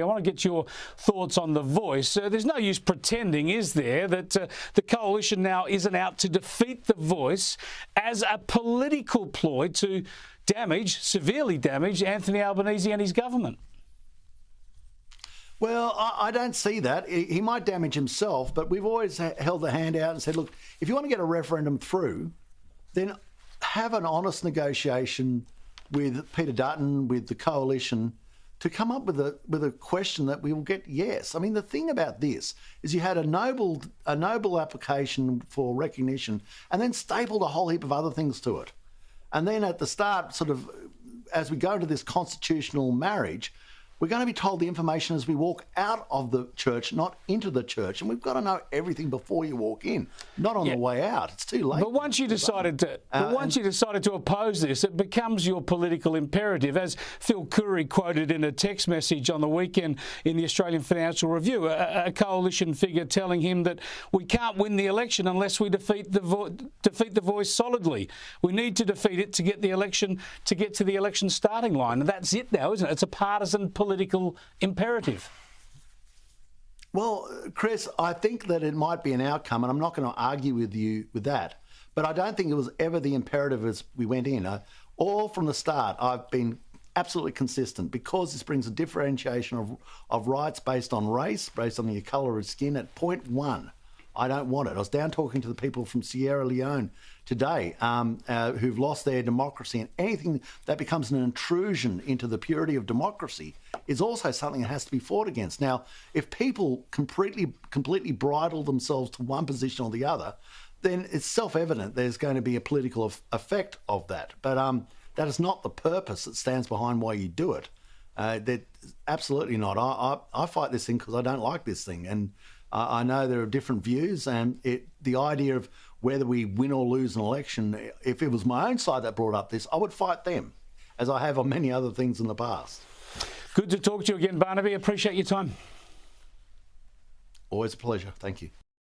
I want to get your thoughts on The Voice. There's no use pretending, is there, that the coalition now isn't out to defeat The Voice as a political ploy to severely damage Anthony Albanese and his government? Well, I don't see that. He might damage himself, but we've always held the hand out and said, look, if you want to get a referendum through, then have an honest negotiation with Peter Dutton, with the coalition, to come up with a question that we will get yes. I mean, the thing about this is you had a noble application for recognition and then stapled a whole heap of other things to it. And then at the start, sort of, as we go into this constitutional marriage, we're going to be told the information as we walk out of the church, not into the church. And we've got to know everything before you walk in, not on the way out. It's too late. But once you decided to oppose this, it becomes your political imperative. As Phil Curry quoted in a text message on the weekend in the Australian Financial Review, a coalition figure telling him that we can't win the election unless we defeat the Voice solidly. We need to defeat it to get the election, to get to the election starting line. And that's it now, isn't it? It's a partisan political imperative. Well, Chris, I think that it might be an outcome, and I'm not going to argue with you with that, but I don't think it was ever the imperative as we went in. All from the start, I've been absolutely consistent, because this brings a differentiation of rights based on race, based on your colour of skin. At point one, I don't want it. I was down talking to the people from Sierra Leone today who've lost their democracy, and anything that becomes an intrusion into the purity of democracy is also something that has to be fought against. Now, if people completely bridle themselves to one position or the other, then it's self-evident there's going to be a political effect of that. But that is not the purpose that stands behind why you do it. That absolutely not. I fight this thing because I don't like this thing, and I know there are different views, and the idea of whether we win or lose an election, if it was my own side that brought up this, I would fight them, as I have on many other things in the past. Good to talk to you again, Barnaby. Appreciate your time. Always a pleasure. Thank you.